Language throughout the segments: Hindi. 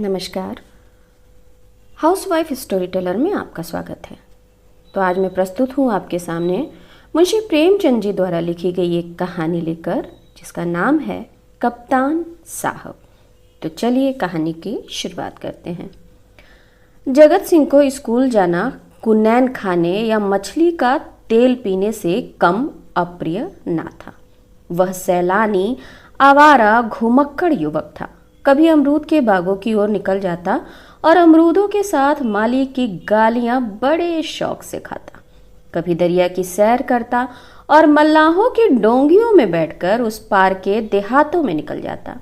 नमस्कार। हाउसवाइफ स्टोरी टेलर में आपका स्वागत है। तो आज मैं प्रस्तुत हूँ आपके सामने मुंशी प्रेमचंद जी द्वारा लिखी गई एक कहानी लेकर, जिसका नाम है कप्तान साहब। तो चलिए कहानी की शुरुआत करते हैं। जगत सिंह को स्कूल जाना कुनैन खाने या मछली का तेल पीने से कम अप्रिय ना था। वह सैलानी, आवारा, घुमक्कड़ युवक था। कभी अमरूद के बागों की ओर निकल जाता और अमरूदों के साथ माली की गालियां बड़े शौक से खाता। कभी दरिया की सैर करता और मल्लाहों की डोंगियों में बैठकर उस पार के देहातों में निकल जाता।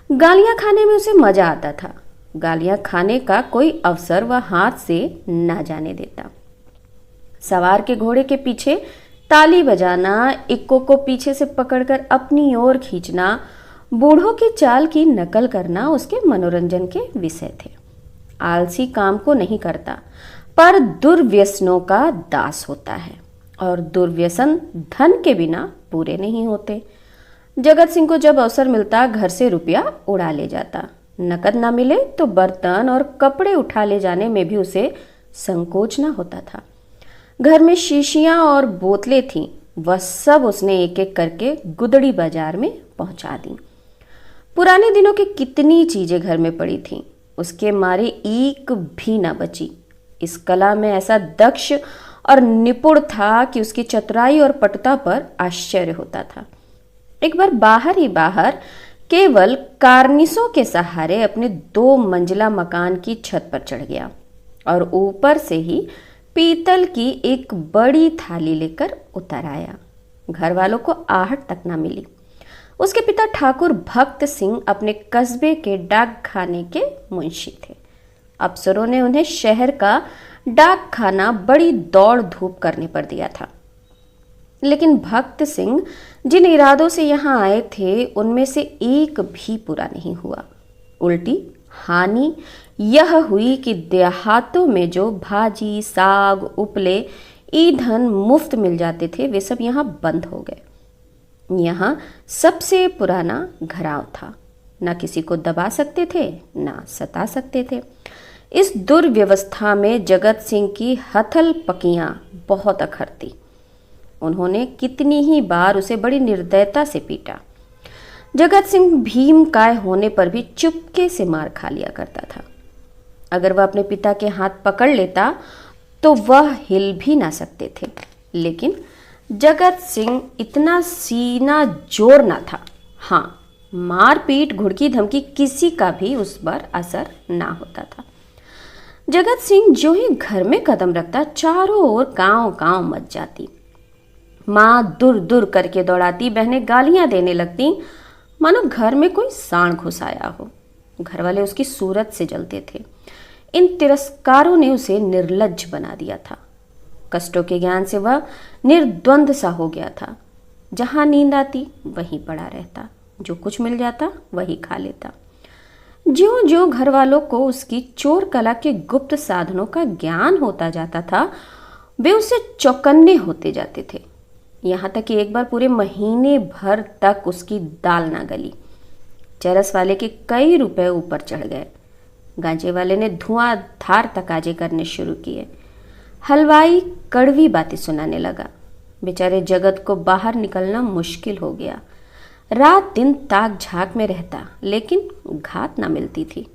गालियां खाने में उसे मजा आता था। गालियां खाने का कोई अवसर वह हाथ से ना जाने देता। सवार के घोड़े के पीछे ताली बजाना, इक्को को पीछे से पकड़कर अपनी ओर खींचना, बूढ़ों की चाल की नकल करना उसके मनोरंजन के विषय थे। आलसी काम को नहीं करता, पर दुर्व्यसनों का दास होता है, और दुर्व्यसन धन के बिना पूरे नहीं होते। जगत सिंह को जब अवसर मिलता घर से रुपया उड़ा ले जाता। नकद ना मिले तो बर्तन और कपड़े उठा ले जाने में भी उसे संकोच ना होता था। घर में शीशियां और बोतलें थीं, वह सब उसने एक एक करके गुदड़ी बाजार में पहुंचा दी। पुराने दिनों की कितनी चीजें घर में पड़ी थीं, उसके मारे एक भी ना बची। इस कला में ऐसा दक्ष और निपुण था कि उसकी चतुराई और पटुता पर आश्चर्य होता था। एक बार बाहर ही बाहर केवल कार्निसों के सहारे अपने 2 मंजिला मकान की छत पर चढ़ गया और ऊपर से ही पीतल की एक बड़ी थाली लेकर उतर आया। घर वालों को आहट तक ना मिली। उसके पिता ठाकुर भक्त सिंह अपने कस्बे के डाक खाने के मुंशी थे। अफसरों ने उन्हें शहर का डाक खाना बड़ी दौड़ धूप करने पर दिया था। लेकिन भक्त सिंह जिन इरादों से यहाँ आए थे, उनमें से एक भी पूरा नहीं हुआ। उल्टी हानि यह हुई कि देहातों में जो भाजी, साग, उपले, ईंधन मुफ्त मिल जाते थे, वे सब यहाँ बंद हो गए। यहाँ सबसे पुराना घराव था। ना किसी को दबा सकते थे, ना सता सकते थे। इस दुर्व्यवस्था में जगत सिंह की हथल पकियां बहुत अखरती। उन्होंने कितनी ही बार उसे बड़ी निर्दयता से पीटा। जगत सिंह भीम काय होने पर भी चुपके से मार खा लिया करता था। अगर वह अपने पिता के हाथ पकड़ लेता तो वह हिल भी ना सकते थे। लेकिन जगत सिंह इतना सीना जोर ना था। हाँ, मारपीट, घुड़की धमकी किसी का भी उस पर असर ना होता था। जगत सिंह जो ही घर में कदम रखता, चारों ओर गांव गांव मच जाती। माँ दूर दूर करके दौड़ाती, बहनें गालियां देने लगती, मानो घर में कोई सांड घुस आया हो। घर वाले उसकी सूरत से जलते थे। इन तिरस्कारों ने उसे निर्लज्ज बना दिया था। कष्टों के ज्ञान से वह निर्द्वंद सा हो गया था। जहां नींद आती वहीं पड़ा रहता, जो कुछ मिल जाता वही खा लेता। ज्यों ज्यों घर वालों को उसकी चोर कला के गुप्त साधनों का ज्ञान होता जाता था, वे उससे चौकन्ने होते जाते थे। यहाँ तक कि एक बार पूरे महीने भर तक उसकी दाल ना गली। चरस वाले के कई रुपए ऊपर चढ़ गए। गांजे वाले ने धुआंधार तकाजे करने शुरू किए। हलवाई कड़वी बातें सुनाने लगा। बेचारे जगत को बाहर निकलना मुश्किल हो गया। रात दिन ताक झाक में रहता, लेकिन घात ना मिलती थी।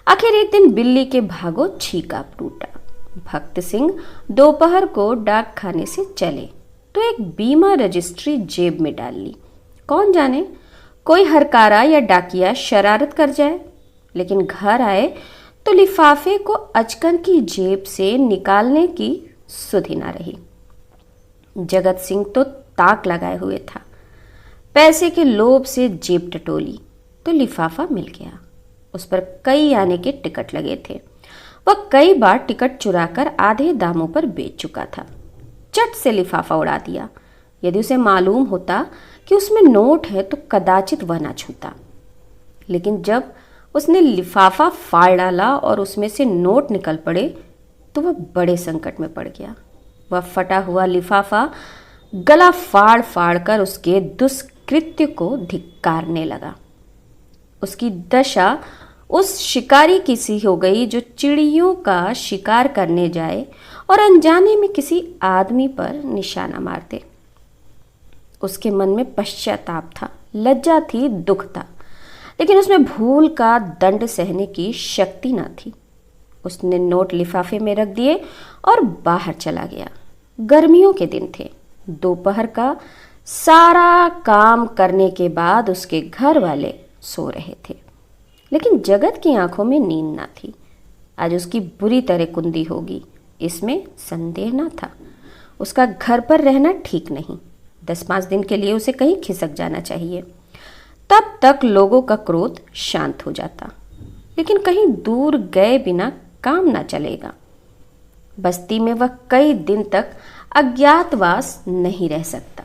आखिर एक दिन बिल्ली के भागो छीका टूटा। भक्त सिंह दोपहर को डाक खाने से चले तो एक बीमा रजिस्ट्री जेब में डाल ली। कौन जाने कोई हरकारा या डाकिया शरारत कर जाए। लेकिन घर आए तो लिफाफे को अचकन की जेब से निकालने की सुधि ना रही। जगत सिंह तो ताक लगाए हुए था। पैसे के लोभ से जेब टटोली तो लिफाफा मिल गया। उस पर कई आने के टिकट लगे थे। वह कई बार टिकट चुराकर आधे दामों पर बेच चुका था। चट से लिफाफा उड़ा दिया। यदि उसे मालूम होता कि उसमें नोट है तो कदाचित वह ना छूता। लेकिन जब उसने लिफाफा फाड़ डाला और उसमें से नोट निकल पड़े तो वह बड़े संकट में पड़ गया। वह फटा हुआ लिफाफा गला फाड़ फाड़ कर उसके दुष्कृत्य को धिक्कारने लगा। उसकी दशा उस शिकारी की सी हो गई जो चिड़ियों का शिकार करने जाए और अनजाने में किसी आदमी पर निशाना मार दे। उसके मन में पश्चाताप था, लज्जा थी, दुख था, लेकिन उसमें भूल का दंड सहने की शक्ति न थी। उसने नोट लिफाफे में रख दिए और बाहर चला गया। गर्मियों के दिन थे। दोपहर का सारा काम करने के बाद उसके घर वाले सो रहे थे, लेकिन जगत की आंखों में नींद ना थी। आज उसकी बुरी तरह कुंदी होगी, इसमें संदेह न था। उसका घर पर रहना ठीक नहीं। 10-5 दिन के लिए उसे कहीं खिसक जाना चाहिए, तब तक लोगों का क्रोध शांत हो जाता। लेकिन कहीं दूर गए बिना काम ना चलेगा। बस्ती में वह कई दिन तक अज्ञातवास नहीं रह सकता।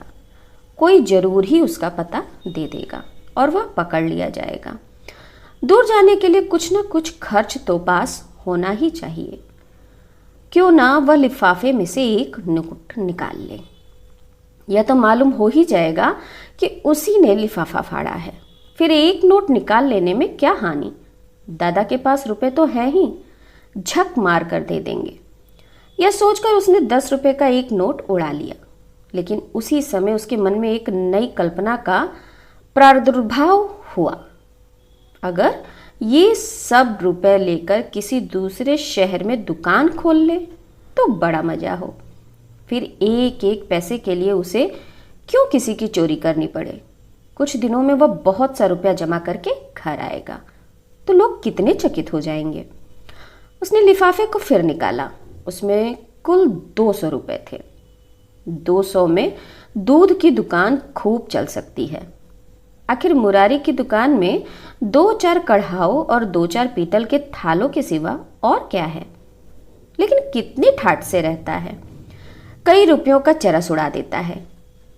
कोई जरूर ही उसका पता दे देगा और वह पकड़ लिया जाएगा। दूर जाने के लिए कुछ न कुछ खर्च तो पास होना ही चाहिए। क्यों ना वह लिफाफे में से एक नोट निकाल ले। यह तो मालूम हो ही जाएगा कि उसी ने लिफाफा फाड़ा है। फिर एक नोट निकाल लेने में क्या हानि। दादा के पास रुपए तो है ही, झक मार कर दे देंगे। यह सोचकर उसने 10 रुपए का एक नोट उड़ा लिया। लेकिन उसी समय उसके मन में एक नई कल्पना का प्रादुर्भाव हुआ। अगर ये सब रुपए लेकर किसी दूसरे शहर में दुकान खोल ले तो बड़ा मजा हो। फिर एक एक पैसे के लिए उसे क्यों किसी की चोरी करनी पड़े। कुछ दिनों में वह बहुत सा रुपया जमा करके घर आएगा तो लोग कितने चकित हो जाएंगे। उसने लिफाफे को फिर निकाला। उसमें कुल 200 रुपए थे। 200 में दूध की दुकान खूब चल सकती है। आखिर मुरारी की दुकान में 2-4 कढ़ाओं और 2-4 पीतल के थालों के सिवा और क्या है। लेकिन कितनी ठाठ से रहता है। कई रुपयों का चरस उड़ा देता है।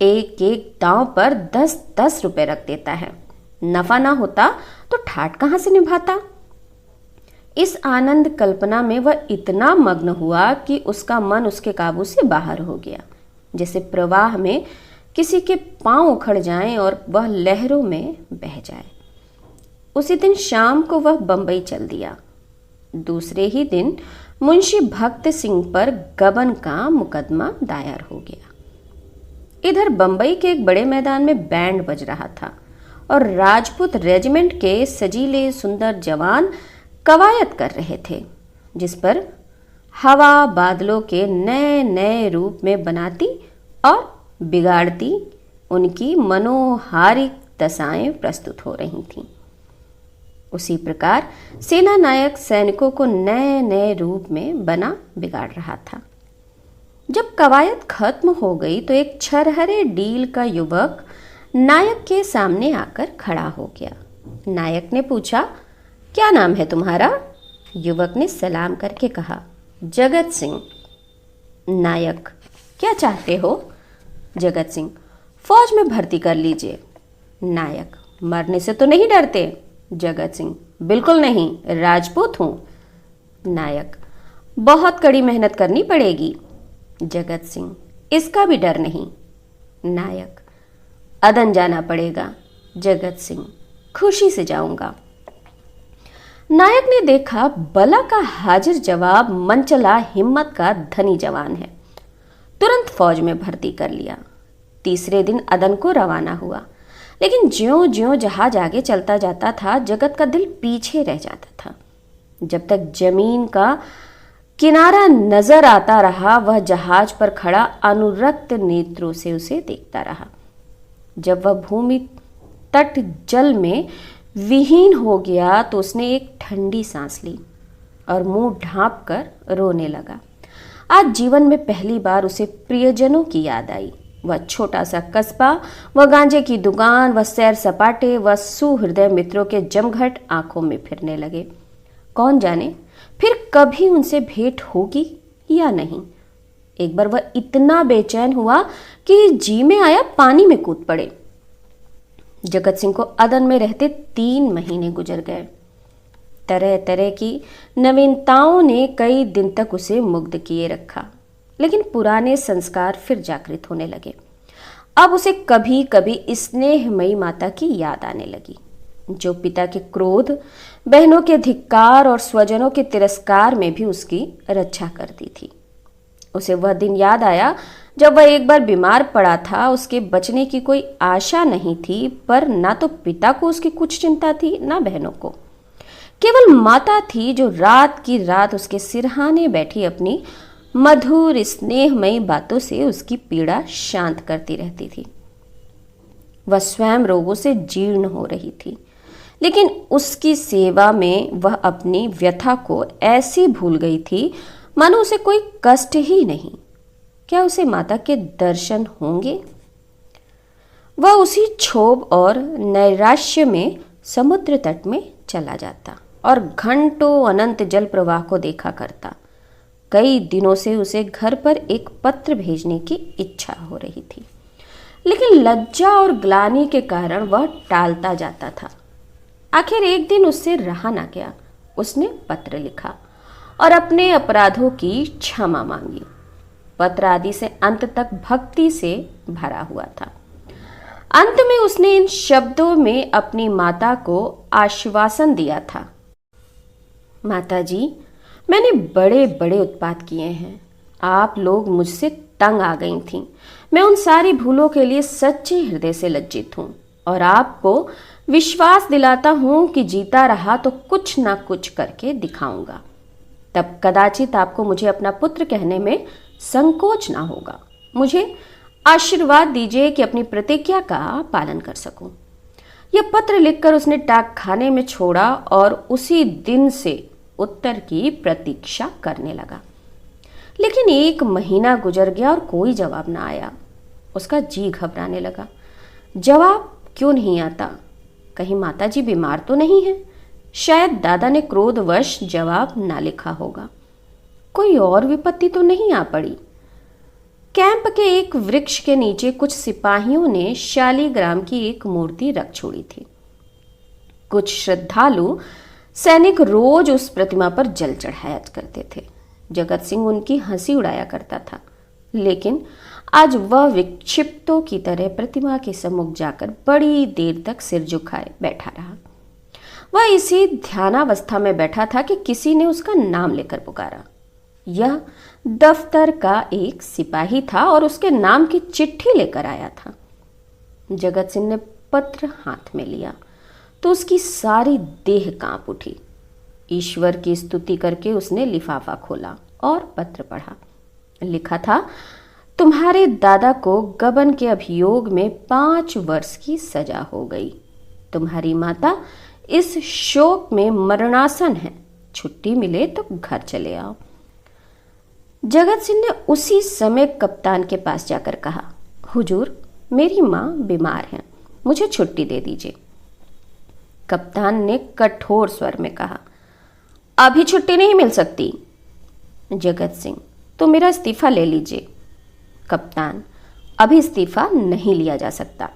एक एक दांव पर 10-10 रुपए रख देता है। नफा ना होता तो ठाठ कहां से निभाता। इस आनंद कल्पना में वह इतना मग्न हुआ कि उसका मन उसके काबू से बाहर हो गया। जैसे प्रवाह में किसी के पांव उखड़ जाएं और वह लहरों में बह जाए। उसी दिन शाम को वह बंबई चल दिया। दूसरे ही दिन मुंशी भक्त सिंह पर गबन का मुकदमा दायर हो गया। इधर बंबई के एक बड़े मैदान में बैंड बज रहा था और राजपूत रेजिमेंट के सजीले सुंदर जवान कवायद कर रहे थे, जिस पर हवा बादलों के नए नए रूप में बनाती और बिगाड़ती उनकी मनोहारिक दशाएं प्रस्तुत हो रही थीं। उसी प्रकार सेना नायक सैनिकों को नए नए रूप में बना बिगाड़ रहा था। जब कवायद खत्म हो गई तो एक छरहरे डील का युवक नायक के सामने आकर खड़ा हो गया। नायक ने पूछा, क्या नाम है तुम्हारा? युवक ने सलाम करके कहा, जगत सिंह। नायक, क्या चाहते हो? जगत सिंह, फौज में भर्ती कर लीजिए। नायक, मरने से तो नहीं डरते? जगत सिंह, बिल्कुल नहीं, राजपूत हूं। नायक, बहुत कड़ी मेहनत करनी पड़ेगी। जगत सिंह, इसका भी डर नहीं। नायक, अदन जाना पड़ेगा। जगत सिंह, खुशी से जाऊंगा। नायक ने देखा बला का हाजिर जवाब मनचला हिम्मत का धनी जवान है। तुरंत फौज में भर्ती कर लिया। तीसरे दिन अदन को रवाना हुआ। लेकिन ज्यों ज्यों जहाज आगे चलता जाता था, जगत का दिल पीछे रह जाता था। जब तक जमीन का किनारा नजर आता रहा, वह जहाज पर खड़ा अनुरक्त नेत्रों से उसे देखता रहा। जब वह भूमि तट जल में विहीन हो गया तो उसने एक ठंडी सांस ली और मुंह ढांप कर रोने लगा। आज जीवन में पहली बार उसे प्रियजनों की याद आई। वह छोटा सा कस्बा, वह गांजे की दुकान, वह सैर सपाटे, वह सुहृदय मित्रों के जमघट आंखों में फिरने लगे। कौन जाने फिर कभी उनसे भेंट होगी या नहीं। एक बार वह इतना बेचैन हुआ कि जी में आया पानी में कूद पड़े। जगत सिंह को अदन में रहते 3 महीने गुजर गए। तरह तरह की नवीनताओं ने कई दिन तक उसे मुग्ध किए रखा, लेकिन पुराने संस्कार फिर जागृत होने लगे। अब उसे कभी कभी स्नेहमयी माता की याद आने लगी। जो पिता के क्रोध, बहनों के धिक्कार और स्वजनों के तिरस्कार में भी उसकी रक्षा करती थी। उसे वह दिन याद आया जब वह एक बार बीमार पड़ा था। उसके बचने की कोई आशा नहीं थी, पर ना तो पिता को उसकी कुछ चिंता थी, ना बहनों को। केवल माता थी जो रात की रात उसके सिरहाने बैठी अपनी मधुर स्नेहमयी बातों से उसकी पीड़ा शांत करती रहती थी। वह स्वयं रोगों से जीर्ण हो रही थी, लेकिन उसकी सेवा में वह अपनी व्यथा को ऐसी भूल गई थी मानो उसे कोई कष्ट ही नहीं। क्या उसे माता के दर्शन होंगे? वह उसी क्षोभ और नैराश्य में समुद्र तट में चला जाता और घंटों अनंत जल प्रवाह को देखा करता। कई दिनों से उसे घर पर एक पत्र भेजने की इच्छा हो रही थी, लेकिन लज्जा और ग्लानि के कारण वह टालता जाता था। आखिर एक दिन उससे रहा ना गया। उसने पत्र लिखा और अपने अपराधों की क्षमा मांगी। पत्र आदि से अंत तक भक्ति से भरा हुआ था। अंत में उसने इन शब्दों में अपनी माता को आश्वासन दिया था, माता जी, मैंने बड़े बड़े उत्पात किए हैं। आप लोग मुझसे तंग आ गई थीं। मैं उन सारी भूलों के लिए सच्चे हृदय से लज्जित हूँ और आपको विश्वास दिलाता हूँ कि जीता रहा तो कुछ ना कुछ करके दिखाऊंगा। तब कदाचित आपको मुझे अपना पुत्र कहने में संकोच ना होगा। मुझे आशीर्वाद दीजिए कि अपनी प्रतिज्ञा का पालन कर सकूं। यह पत्र लिखकर उसने डाक खाने में छोड़ा और उसी दिन से उत्तर की प्रतीक्षा करने लगा। लेकिन 1 महीना गुजर गया और कोई जवाब ना आया। उसका जी घबराने लगा। जवाब क्यों नहीं आता? कहीं माताजी बीमार तो नहीं है? शायद दादा ने क्रोधवश जवाब ना लिखा होगा। कोई और विपत्ति तो नहीं आ पड़ी? कैंप के एक वृक्ष के नीचे कुछ सिपाहियों ने शालीग्राम की एक मूर्ति रख छोड़ी थी। कुछ श्रद्धालु सैनिक रोज उस प्रतिमा पर जल चढ़ाया करते थे। जगत सिंह उनकी हंसी उड़ाया करता था, लेकिन आज वह विक्षिप्तों की तरह प्रतिमा के सम्मुख जाकर बड़ी देर तक सिर झुकाए बैठा रहा। वह इसी ध्यानावस्था में बैठा था कि किसी ने उसका नाम लेकर पुकारा। यह दफ्तर का एक सिपाही था और उसके नाम की चिट्ठी लेकर आया था। जगत सिंह ने पत्र हाथ में लिया तो उसकी सारी देह कांप उठी। ईश्वर की स्तुति करके उसने लिफाफा खोला और पत्र पढ़ा। लिखा था, तुम्हारे दादा को गबन के अभियोग में 5 वर्ष की सजा हो गई। तुम्हारी माता इस शोक में मरणासन है। छुट्टी मिले तो घर चले आओ। जगत सिंह ने उसी समय कप्तान के पास जाकर कहा, हुजूर, मेरी माँ बीमार है, मुझे छुट्टी दे दीजिए। कप्तान ने कठोर स्वर में कहा, अभी छुट्टी नहीं मिल सकती। जगत सिंह, तो मेरा इस्तीफा ले लीजिए। कप्तान, अभी इस्तीफा नहीं लिया जा सकता।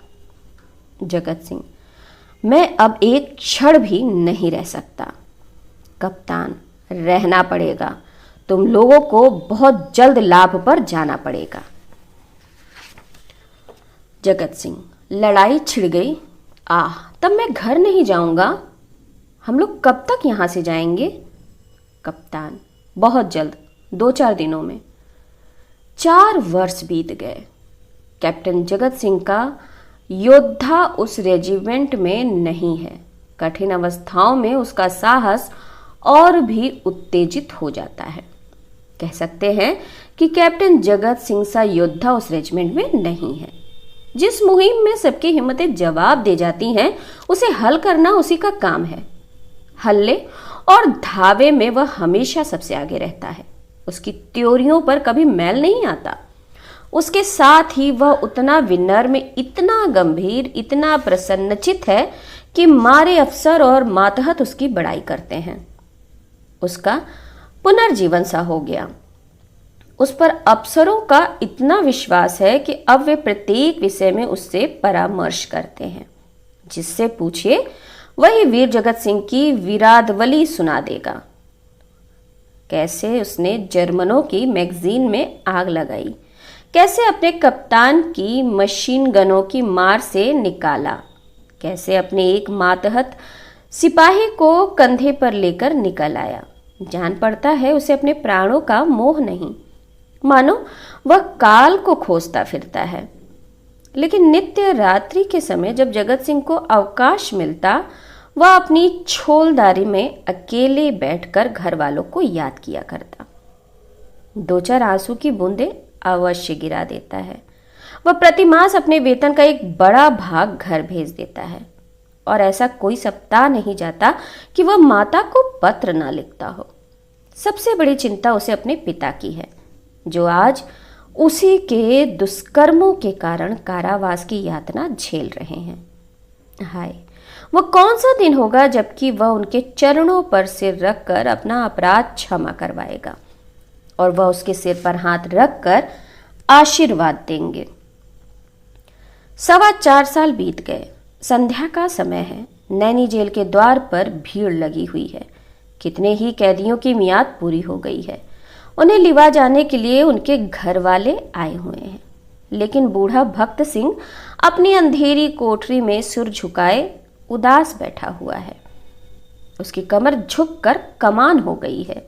जगत सिंह, मैं अब एक क्षण भी नहीं रह सकता। कप्तान, रहना पड़ेगा। तुम लोगों को बहुत जल्द लाभ पर जाना पड़ेगा। जगत सिंह, लड़ाई छिड़ गई। तब मैं घर नहीं जाऊंगा। हम लोग कब तक यहां से जाएंगे? कप्तान, बहुत जल्द, 2-4 दिनों में। 4 वर्ष बीत गए। कैप्टन जगत सिंह का योद्धा उस रेजिमेंट में नहीं है। कठिन अवस्थाओं में उसका साहस और भी उत्तेजित हो जाता है। कह सकते हैं कि कैप्टन जगत सिंह सा योद्धा उस रेजिमेंट में नहीं है। जिस मुहिम में सबकी हिम्मतें जवाब दे जाती हैं, उसे हल करना उसी का काम है। हल्ले और धावे में वह हमेशा सबसे आगे रहता है। उसकी त्योरियों पर कभी मैल नहीं आता। उसके साथ ही वह उतना विनम्र, इतना गंभीर, इतना प्रसन्नचित है कि मारे अफसर और मातहत उसकी बड़ाई करते हैं। उसका पुनर्जीवन सा हो गया। उस पर अफसरों का इतना विश्वास है कि अब वे प्रत्येक विषय में उससे परामर्श करते हैं। जिससे पूछिए वही वीर जगत सिंह की वीरादवली सुना देगा। कैसे उसने जर्मनों की मैगजीन में आग लगाई, कैसे अपने कप्तान की मशीन गनों की मार से निकाला, कैसे अपने एक मातहत सिपाही को कंधे पर लेकर निकल आया। जान पड़ता है उसे अपने प्राणों का मोह नहीं, मानो वह काल को खोजता फिरता है। लेकिन नित्य रात्रि के समय जब जगत सिंह को अवकाश मिलता, वह अपनी छोलदारी में अकेले बैठकर घर वालों को याद किया करता। दो चार आंसू की बूंदें अवश्य गिरा देता है। वह प्रतिमास अपने वेतन का एक बड़ा भाग घर भेज देता है और ऐसा कोई सप्ताह नहीं जाता कि वह माता को पत्र ना लिखता हो। सबसे बड़ी चिंता उसे अपने पिता की है, जो आज उसी के दुष्कर्मों के कारण कारावास की यातना झेल रहे हैं। हाय, वह कौन सा दिन होगा जबकि वह उनके चरणों पर सिर रखकर अपना अपराध क्षमा करवाएगा और वह उसके सिर पर हाथ रखकर आशीर्वाद देंगे। 4.25 साल बीत गए। संध्या का समय है। नैनी जेल के द्वार पर भीड़ लगी हुई है। कितने ही कैदियों की मियाद पूरी हो गई है। उन्हें लिवा जाने के लिए उनके घर वाले आए हुए हैं, लेकिन बूढ़ा भक्त सिंह अपनी अंधेरी कोठरी में सिर झुकाए उदास बैठा हुआ है। उसकी कमर झुककर कमान हो गई है।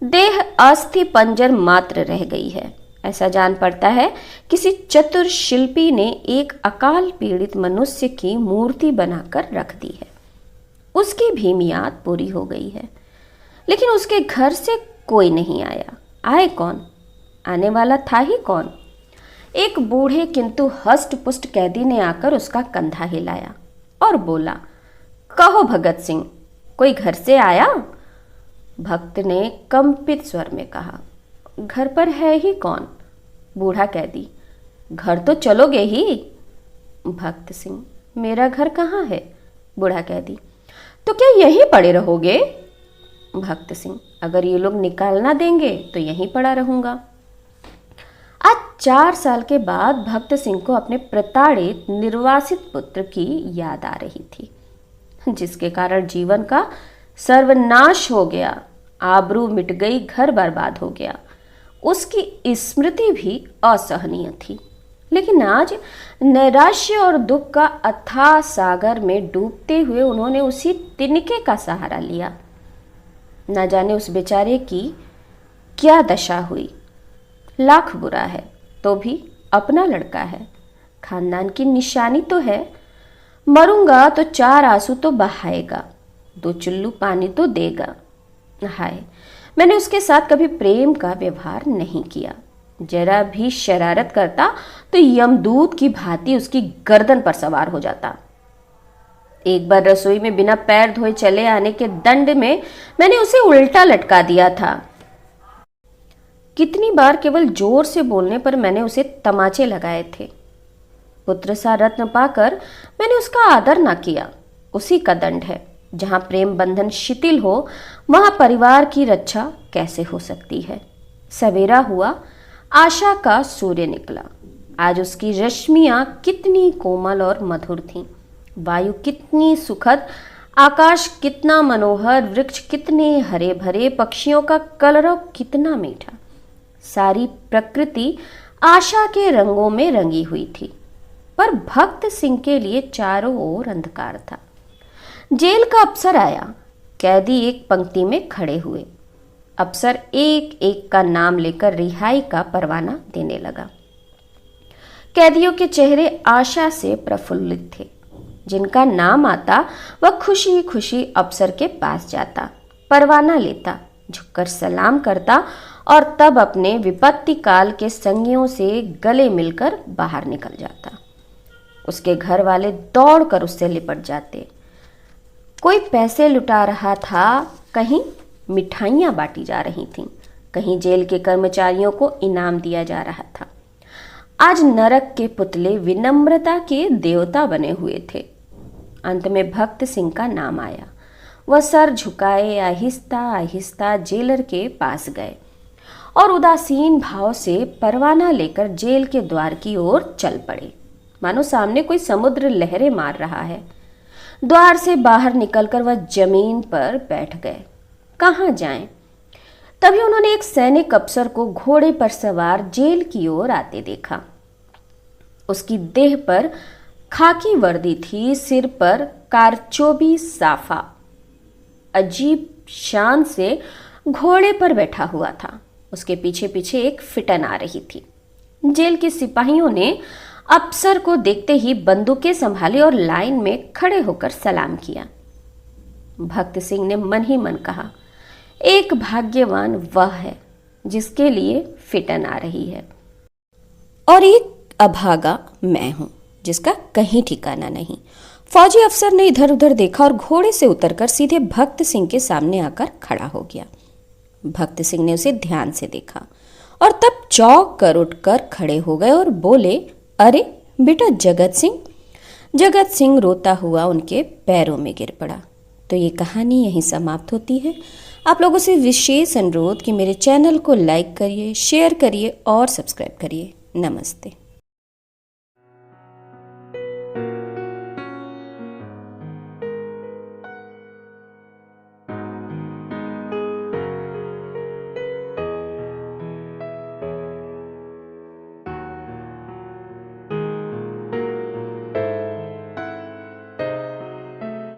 देह अस्थि पंजर मात्र रह गई है। ऐसा जान पड़ता है किसी चतुर शिल्पी ने एक अकाल पीड़ित मनुष्य की मूर्ति बनाकर रख दी है। उसकी भी मियाद पूरी हो गई है, लेकिन उसके घर से कोई नहीं आया। आए कौन? आने वाला था ही कौन? एक बूढ़े किंतु हष्ट पुष्ट कैदी ने आकर उसका कंधा हिलाया और बोला, कहो भगत सिंह, कोई घर से आया? भक्त ने कंपित स्वर में कहा, घर पर है ही कौन? बूढ़ा कैदी, घर तो चलोगे ही? भक्त सिंह, मेरा घर कहाँ है? बूढ़ा कैदी, तो क्या यहीं पड़े रहोगे? भक्त सिंह, अगर ये लोग निकाल ना देंगे तो यहीं पड़ा रहूंगा। आज 4 साल के बाद भक्त सिंह को अपने प्रताड़ित निर्वासित पुत्र की याद आ रही थी, जिसके कारण जीवन का सर्वनाश हो गया, आबरू मिट गई, घर बर्बाद हो गया। उसकी स्मृति भी असहनीय थी। लेकिन आज नैराश्य और दुख का अथाह सागर में डूबते हुए उन्होंने उसी तिनके का सहारा लिया। न जाने उस बेचारे की क्या दशा हुई। लाख बुरा है तो भी अपना लड़का है, खानदान की निशानी तो है। मरूंगा तो 4 आंसू तो बहाएगा, 2 चुल्लू पानी तो देगा। हाय, मैंने उसके साथ कभी प्रेम का व्यवहार नहीं किया। जरा भी शरारत करता तो यमदूत की भांति उसकी गर्दन पर सवार हो जाता। एक बार रसोई में बिना पैर धोए चले आने के दंड में मैंने उसे उल्टा लटका दिया था। कितनी बार केवल जोर से बोलने पर मैंने उसे तमाचे लगाए थे। पुत्र सा रत्न पाकर मैंने उसका आदर ना किया। उसी का दंड है। जहां प्रेम बंधन शिथिल हो, वहां परिवार की रक्षा कैसे हो सकती है। सवेरा हुआ, आशा का सूर्य निकला। आज उसकी रश्मियां कितनी कोमल और मधुर थीं। वायु कितनी सुखद, आकाश कितना मनोहर, वृक्ष कितने हरे भरे, पक्षियों का कलरव कितना मीठा। सारी प्रकृति आशा के रंगों में रंगी हुई थी, पर भक्त सिंह के लिए चारों ओर अंधकार था। जेल का अफसर आया। कैदी एक पंक्ति में खड़े हुए। अफसर एक एक का नाम लेकर रिहाई का परवाना देने लगा। कैदियों के चेहरे आशा से प्रफुल्लित थे। जिनका नाम आता वह खुशी खुशी अफसर के पास जाता, परवाना लेता, झुककर सलाम करता और तब अपने विपत्ति काल के संगियों से गले मिलकर बाहर निकल जाता। उसके घर वाले दौड़कर उससे लिपट जाते। कोई पैसे लुटा रहा था, कहीं मिठाइयाँ बांटी जा रही थीं, कहीं जेल के कर्मचारियों को इनाम दिया जा रहा था। आज नरक के पुतले विनम्रता के देवता बने हुए थे। अंत में भक्त सिंह का नाम आया। वह सर झुकाए आहिस्ता आहिस्ता जेलर के पास गए और उदासीन भाव से परवाना लेकर जेल के द्वार की ओर चल पड़े, मानो सामने कोई समुद्र लहरें मार रहा है। द्वार से बाहर निकलकर वह जमीन पर बैठ गए। कहाँ जाएं? तभी उन्होंने एक सैनिक अफसर को घोड़े पर सवार जेल की ओर आते देखा। उसकी देह पर खाकी वर्दी थी, सिर पर कारचोबी साफा अजीब शान से घोड़े पर बैठा हुआ था। उसके पीछे पीछे एक फिटन आ रही थी। जेल के सिपाहियों ने अफसर को देखते ही बंदूकें संभाली और लाइन में खड़े होकर सलाम किया। भक्त सिंह ने मन ही मन कहा, एक भाग्यवान वह है जिसके लिए फिटन आ रही है, और एक अभागा मैं हूं जिसका कहीं ठिकाना नहीं। फौजी अफसर ने इधर उधर देखा और घोड़े से उतरकर सीधे भक्त सिंह के सामने आकर खड़ा हो गया। भक्त सिंह ने उसे ध्यान से देखा और तब चौंक कर उठकर खड़े हो गए और बोले, अरे बेटा जगत सिंह। जगत सिंह रोता हुआ उनके पैरों में गिर पड़ा। तो ये कहानी यहीं समाप्त होती है। आप लोगों से विशेष अनुरोध कि मेरे चैनल को लाइक करिए, शेयर करिए और सब्सक्राइब करिए। नमस्ते।